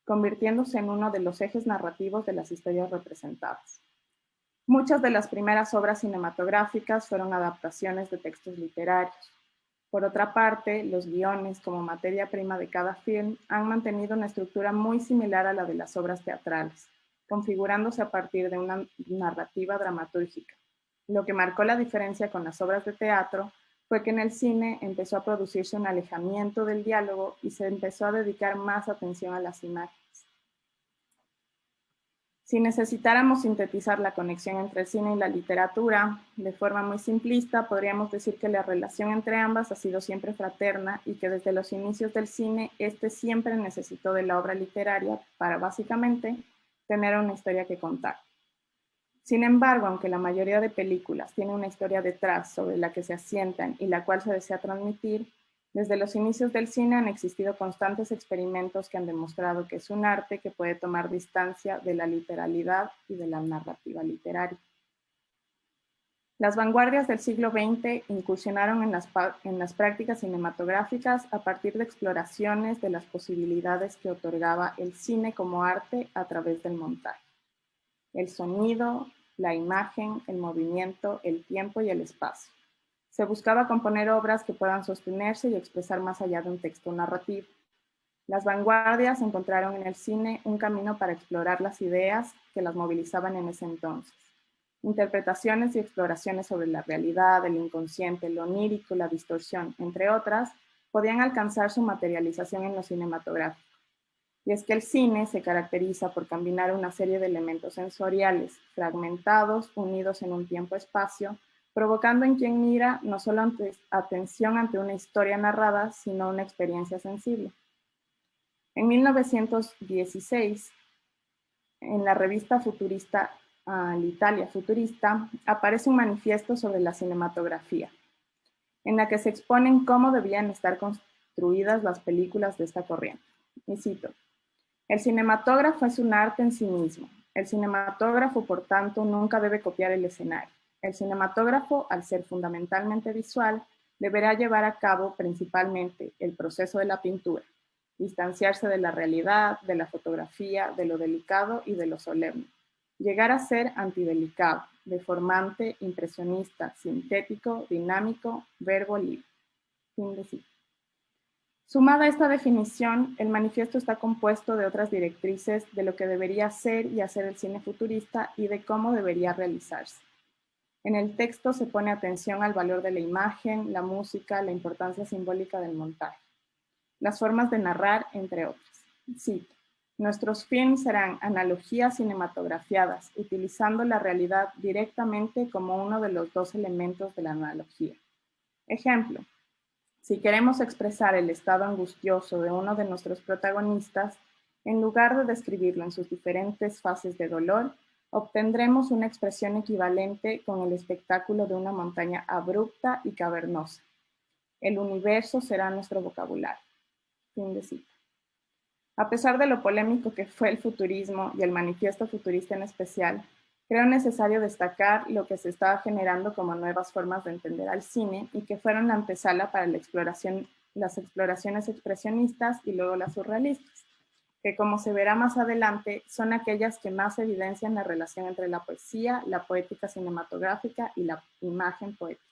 convirtiéndose en uno de los ejes narrativos de las historias representadas. Muchas de las primeras obras cinematográficas fueron adaptaciones de textos literarios. Por otra parte, los guiones, como materia prima de cada film, han mantenido una estructura muy similar a la de las obras teatrales, configurándose a partir de una narrativa dramatúrgica. Lo que marcó la diferencia con las obras de teatro fue que en el cine empezó a producirse un alejamiento del diálogo y se empezó a dedicar más atención a las imágenes. Si necesitáramos sintetizar la conexión entre el cine y la literatura, de forma muy simplista, podríamos decir que la relación entre ambas ha sido siempre fraterna y que desde los inicios del cine, este siempre necesitó de la obra literaria para, básicamente, tener una historia que contar. Sin embargo, aunque la mayoría de películas tiene una historia detrás sobre la que se asientan y la cual se desea transmitir, desde los inicios del cine han existido constantes experimentos que han demostrado que es un arte que puede tomar distancia de la literalidad y de la narrativa literaria. Las vanguardias del siglo XX incursionaron en las prácticas cinematográficas a partir de exploraciones de las posibilidades que otorgaba el cine como arte a través del montaje. El sonido, la imagen, el movimiento, el tiempo y el espacio. Se buscaba componer obras que puedan sostenerse y expresar más allá de un texto narrativo. Las vanguardias encontraron en el cine un camino para explorar las ideas que las movilizaban en ese entonces. Interpretaciones y exploraciones sobre la realidad, el inconsciente, lo onírico, la distorsión, entre otras, podían alcanzar su materialización en lo cinematográfico. Y es que el cine se caracteriza por combinar una serie de elementos sensoriales, fragmentados, unidos en un tiempo-espacio, provocando en quien mira no solo atención ante una historia narrada, sino una experiencia sensible. En 1916, en la revista futurista L'Italia Futurista, aparece un manifiesto sobre la cinematografía, en la que se exponen cómo debían estar construidas las películas de esta corriente. Y cito: el cinematógrafo es un arte en sí mismo. El cinematógrafo, por tanto, nunca debe copiar el escenario. El cinematógrafo, al ser fundamentalmente visual, deberá llevar a cabo principalmente el proceso de la pintura, distanciarse de la realidad, de la fotografía, de lo delicado y de lo solemne. llegar a ser antidelicado, deformante, impresionista, sintético, dinámico, verbo libre. Fin de cita. Sumada a esta definición, el manifiesto está compuesto de otras directrices de lo que debería ser y hacer el cine futurista y de cómo debería realizarse. En el texto se pone atención al valor de la imagen, la música, la importancia simbólica del montaje, las formas de narrar, entre otras. Cito: nuestros films serán analogías cinematografiadas, utilizando la realidad directamente como uno de los dos elementos de la analogía. Ejemplo: si queremos expresar el estado angustioso de uno de nuestros protagonistas, en lugar de describirlo en sus diferentes fases de dolor, obtendremos una expresión equivalente con el espectáculo de una montaña abrupta y cavernosa. El universo será nuestro vocabulario. Fin de cita. A pesar de lo polémico que fue el futurismo y el manifiesto futurista en especial, creo necesario destacar lo que se estaba generando como nuevas formas de entender al cine y que fueron la antesala para las exploraciones expresionistas y luego las surrealistas, que, como se verá más adelante, son aquellas que más evidencian la relación entre la poesía, la poética cinematográfica y la imagen poética.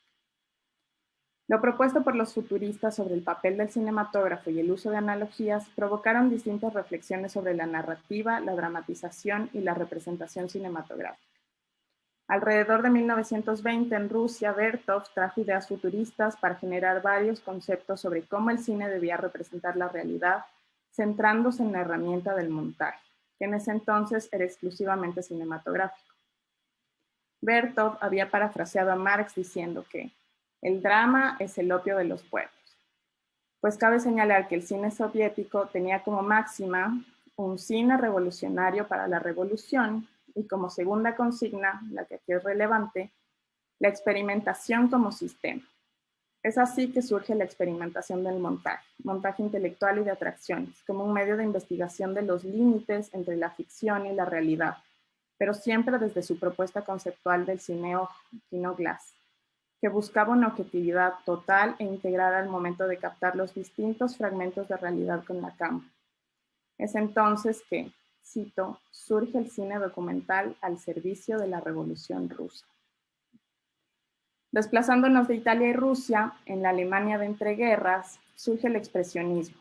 Lo propuesto por los futuristas sobre el papel del cinematógrafo y el uso de analogías provocaron distintas reflexiones sobre la narrativa, la dramatización y la representación cinematográfica. Alrededor de 1920, en Rusia, Bertov trajo ideas futuristas para generar varios conceptos sobre cómo el cine debía representar la realidad, centrándose en la herramienta del montaje, que en ese entonces era exclusivamente cinematográfico. Bertov había parafraseado a Marx diciendo que el drama es el opio de los pueblos. Pues cabe señalar que el cine soviético tenía como máxima un cine revolucionario para la revolución y como segunda consigna, la que aquí es relevante, la experimentación como sistema. Es así que surge la experimentación del montaje intelectual y de atracciones, como un medio de investigación de los límites entre la ficción y la realidad, pero siempre desde su propuesta conceptual del cineo glass, que buscaba una objetividad total e integral al momento de captar los distintos fragmentos de realidad con la cámara. Es entonces que, cito, surge el cine documental al servicio de la Revolución Rusa. Desplazándonos de Italia y Rusia, en la Alemania de entreguerras, surge el expresionismo,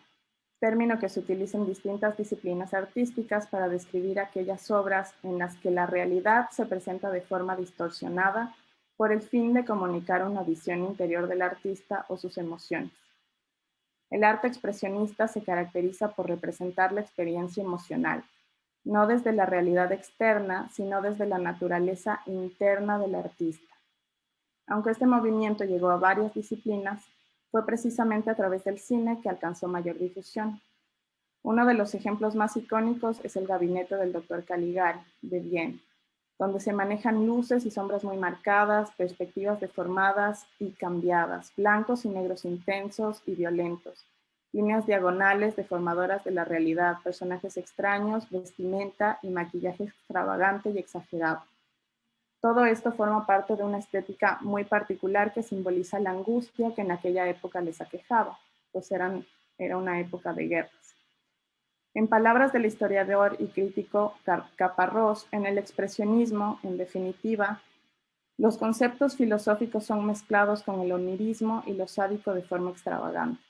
término que se utiliza en distintas disciplinas artísticas para describir aquellas obras en las que la realidad se presenta de forma distorsionada por el fin de comunicar una visión interior del artista o sus emociones. El arte expresionista se caracteriza por representar la experiencia emocional, no desde la realidad externa, sino desde la naturaleza interna del artista. Aunque este movimiento llegó a varias disciplinas, fue precisamente a través del cine que alcanzó mayor difusión. Uno de los ejemplos más icónicos es el gabinete del Dr. Caligari, de Viena, donde se manejan luces y sombras muy marcadas, perspectivas deformadas y cambiadas, blancos y negros intensos y violentos, líneas diagonales deformadoras de la realidad, personajes extraños, vestimenta y maquillaje extravagante y exagerado. Todo esto forma parte de una estética muy particular que simboliza la angustia que en aquella época les aquejaba, pues era una época de guerras. En palabras del historiador y crítico Caparrós, en el expresionismo, en definitiva, los conceptos filosóficos son mezclados con el onirismo y lo sádico de forma extravagante.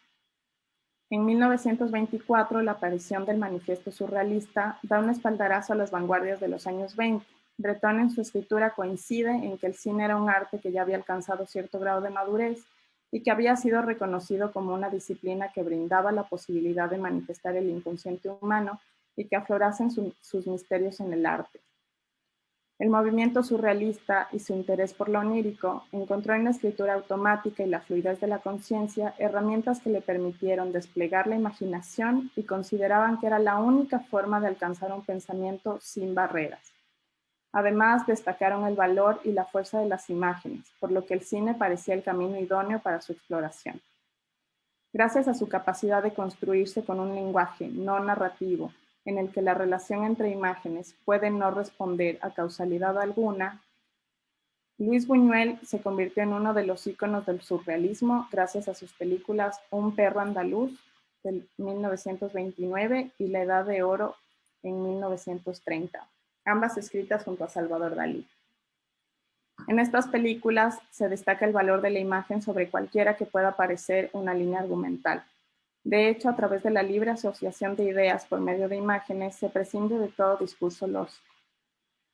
En 1924, la aparición del manifiesto surrealista da un espaldarazo a las vanguardias de los años 20. Breton en su escritura coincide en que el cine era un arte que ya había alcanzado cierto grado de madurez y que había sido reconocido como una disciplina que brindaba la posibilidad de manifestar el inconsciente humano y que aflorasen sus misterios en el arte. El movimiento surrealista y su interés por lo onírico encontró en la escritura automática y la fluidez de la conciencia herramientas que le permitieron desplegar la imaginación y consideraban que era la única forma de alcanzar un pensamiento sin barreras. Además, destacaron el valor y la fuerza de las imágenes, por lo que el cine parecía el camino idóneo para su exploración. Gracias a su capacidad de construirse con un lenguaje no narrativo, en el que la relación entre imágenes puede no responder a causalidad alguna, Luis Buñuel se convirtió en uno de los íconos del surrealismo gracias a sus películas Un perro andaluz, de 1929, y La Edad de Oro, en 1930. ambas escritas junto a Salvador Dalí. En estas películas se destaca el valor de la imagen sobre cualquiera que pueda parecer una línea argumental. De hecho, a través de la libre asociación de ideas por medio de imágenes, se prescinde de todo discurso lógico.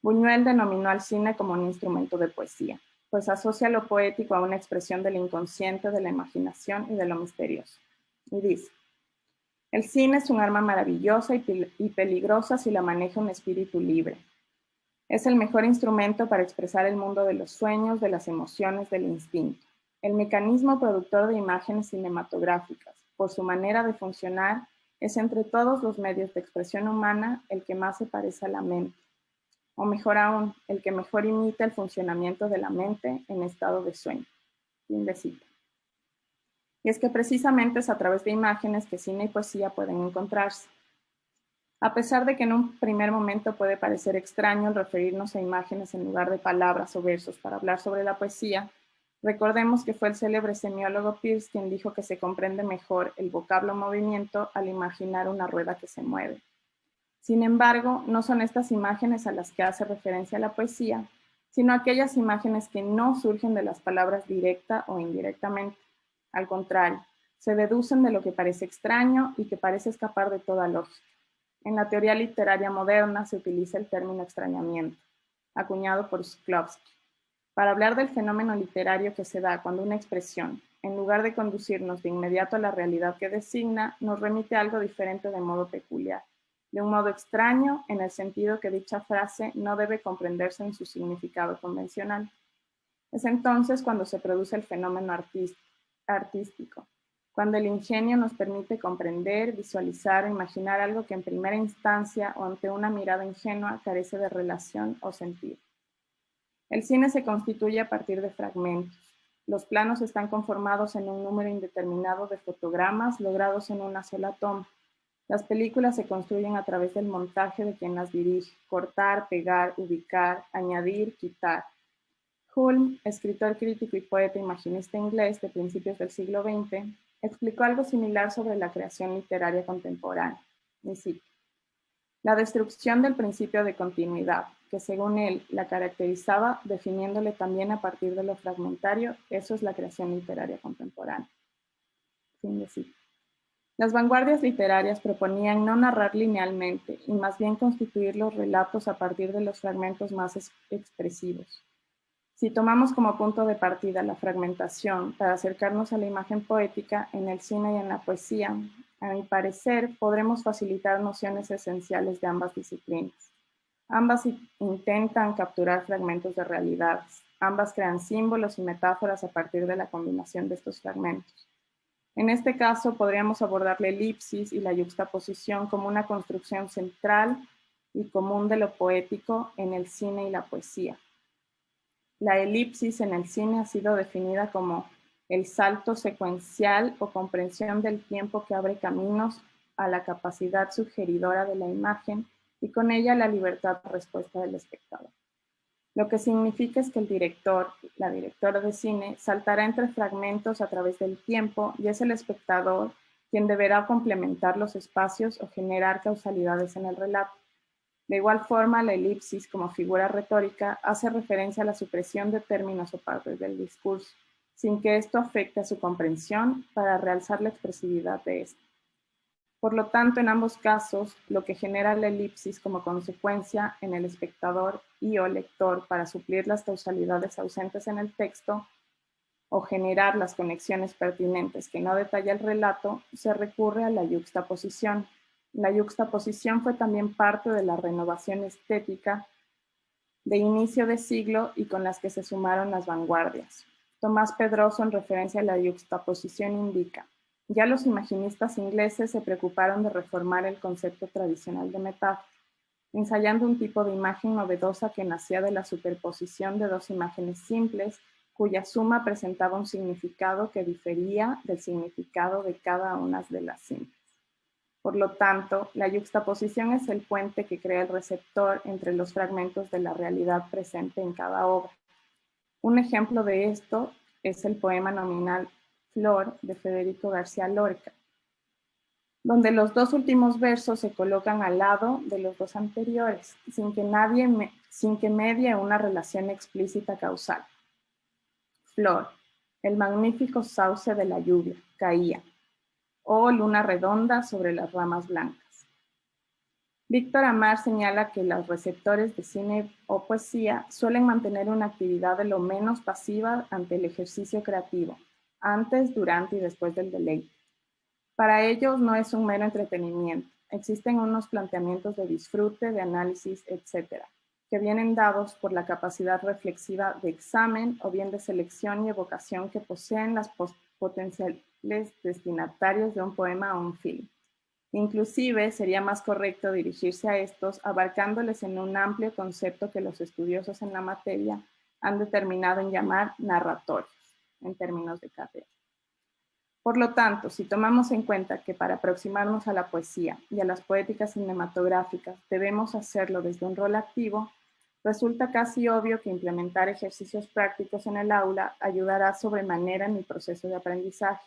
Buñuel denominó al cine como un instrumento de poesía, pues asocia lo poético a una expresión del inconsciente, de la imaginación y de lo misterioso. Y dice, el cine es un arma maravillosa y peligrosa si la maneja un espíritu libre. Es el mejor instrumento para expresar el mundo de los sueños, de las emociones, del instinto. El mecanismo productor de imágenes cinematográficas, por su manera de funcionar, es entre todos los medios de expresión humana el que más se parece a la mente, o mejor aún, el que mejor imita el funcionamiento de la mente en estado de sueño. Fin de cita. Y es que precisamente es a través de imágenes que cine y poesía pueden encontrarse. A pesar de que en un primer momento puede parecer extraño el referirnos a imágenes en lugar de palabras o versos para hablar sobre la poesía, recordemos que fue el célebre semiólogo Peirce quien dijo que se comprende mejor el vocablo movimiento al imaginar una rueda que se mueve. Sin embargo, no son estas imágenes a las que hace referencia la poesía, sino aquellas imágenes que no surgen de las palabras directa o indirectamente. Al contrario, se deducen de lo que parece extraño y que parece escapar de toda lógica. En la teoría literaria moderna se utiliza el término extrañamiento, acuñado por Shklovsky, para hablar del fenómeno literario que se da cuando una expresión, en lugar de conducirnos de inmediato a la realidad que designa, nos remite a algo diferente de modo peculiar, de un modo extraño en el sentido que dicha frase no debe comprenderse en su significado convencional. Es entonces cuando se produce el fenómeno artístico, cuando el ingenio nos permite comprender, visualizar o imaginar algo que en primera instancia o ante una mirada ingenua carece de relación o sentido. El cine se constituye a partir de fragmentos. Los planos están conformados en un número indeterminado de fotogramas logrados en una sola toma. Las películas se construyen a través del montaje de quien las dirige, cortar, pegar, ubicar, añadir, quitar. Hulme, escritor, crítico y poeta imaginista inglés de principios del siglo XX, explicó algo similar sobre la creación literaria contemporánea. Y cito, la destrucción del principio de continuidad, que según él la caracterizaba, definiéndole también a partir de lo fragmentario, eso es la creación literaria contemporánea. Fin de cita. Las vanguardias literarias proponían no narrar linealmente y más bien constituir los relatos a partir de los fragmentos más expresivos. Si tomamos como punto de partida la fragmentación para acercarnos a la imagen poética en el cine y en la poesía, a mi parecer podremos facilitar nociones esenciales de ambas disciplinas. Ambas intentan capturar fragmentos de realidades, ambas crean símbolos y metáforas a partir de la combinación de estos fragmentos. En este caso podríamos abordar la elipsis y la yuxtaposición como una construcción central y común de lo poético en el cine y la poesía. La elipsis en el cine ha sido definida como el salto secuencial o comprensión del tiempo que abre caminos a la capacidad sugeridora de la imagen y con ella la libertad de respuesta del espectador. Lo que significa es que el director, la directora de cine, saltará entre fragmentos a través del tiempo y es el espectador quien deberá complementar los espacios o generar causalidades en el relato. De igual forma, la elipsis como figura retórica hace referencia a la supresión de términos o partes del discurso, sin que esto afecte a su comprensión para realzar la expresividad de éste. Por lo tanto, en ambos casos, lo que genera la elipsis como consecuencia en el espectador y o lector para suplir las causalidades ausentes en el texto o generar las conexiones pertinentes que no detalla el relato, se recurre a la yuxtaposición. La yuxtaposición fue también parte de la renovación estética de inicio de siglo y con las que se sumaron las vanguardias. Tomás Pedroso, en referencia a la yuxtaposición, indica: ya los imaginistas ingleses se preocuparon de reformar el concepto tradicional de metáfora, ensayando un tipo de imagen novedosa que nacía de la superposición de dos imágenes simples, cuya suma presentaba un significado que difería del significado de cada una de las simples. Por lo tanto, la yuxtaposición es el puente que crea el receptor entre los fragmentos de la realidad presente en cada obra. Un ejemplo de esto es el poema nominal Flor de Federico García Lorca. donde los dos últimos versos se colocan al lado de los dos anteriores, sin que medie una relación explícita causal. Flor, el magnífico sauce de la lluvia, caía, o luna redonda sobre las ramas blancas. Víctor Amar señala que los receptores de cine o poesía suelen mantener una actividad de lo menos pasiva ante el ejercicio creativo, antes, durante y después del deleite. Para ellos no es un mero entretenimiento, existen unos planteamientos de disfrute, de análisis, etc., que vienen dados por la capacidad reflexiva de examen o bien de selección y evocación que poseen las potenciales destinatarios de un poema o un film. Inclusive sería más correcto dirigirse a estos abarcándoles en un amplio concepto que los estudiosos en la materia han determinado en llamar narratorios, en términos de carrera. Por lo tanto, si tomamos en cuenta que para aproximarnos a la poesía y a las poéticas cinematográficas debemos hacerlo desde un rol activo, resulta casi obvio que implementar ejercicios prácticos en el aula ayudará sobremanera en el proceso de aprendizaje.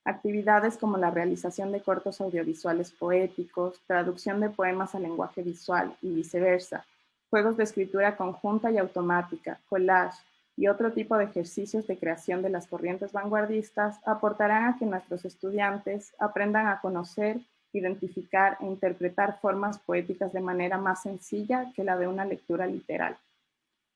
Actividades como la realización de cortos audiovisuales poéticos, traducción de poemas al lenguaje visual y viceversa, juegos de escritura conjunta y automática, collage y otro tipo de ejercicios de creación de las corrientes vanguardistas aportarán a que nuestros estudiantes aprendan a conocer, identificar e interpretar formas poéticas de manera más sencilla que la de una lectura literal.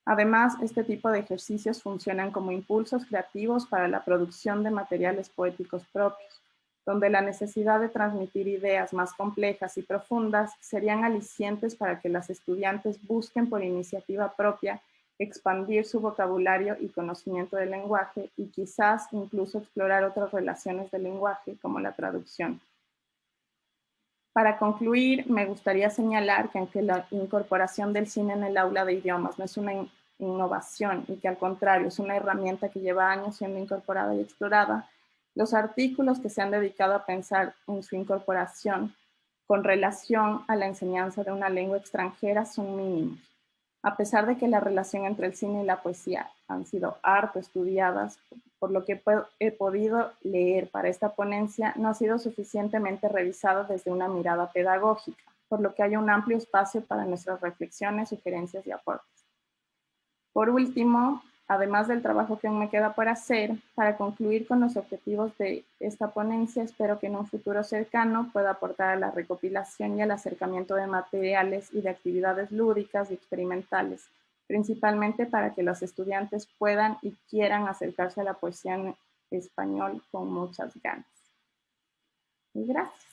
Además, este tipo de ejercicios funcionan como impulsos creativos para la producción de materiales poéticos propios, donde la necesidad de transmitir ideas más complejas y profundas serían alicientes para que las estudiantes busquen por iniciativa propia expandir su vocabulario y conocimiento del lenguaje y quizás incluso explorar otras relaciones del lenguaje como la traducción. Para concluir, me gustaría señalar que aunque la incorporación del cine en el aula de idiomas no es una innovación y que al contrario es una herramienta que lleva años siendo incorporada y explorada, los artículos que se han dedicado a pensar en su incorporación con relación a la enseñanza de una lengua extranjera son mínimos. A pesar de que la relación entre el cine y la poesía han sido harto estudiadas, por lo que he podido leer para esta ponencia, no ha sido suficientemente revisado desde una mirada pedagógica, por lo que hay un amplio espacio para nuestras reflexiones, sugerencias y aportes. Por último, además del trabajo que aún me queda por hacer, para concluir con los objetivos de esta ponencia, espero que en un futuro cercano pueda aportar a la recopilación y al acercamiento de materiales y de actividades lúdicas y experimentales, principalmente para que los estudiantes puedan y quieran acercarse a la poesía en español con muchas ganas. Y gracias.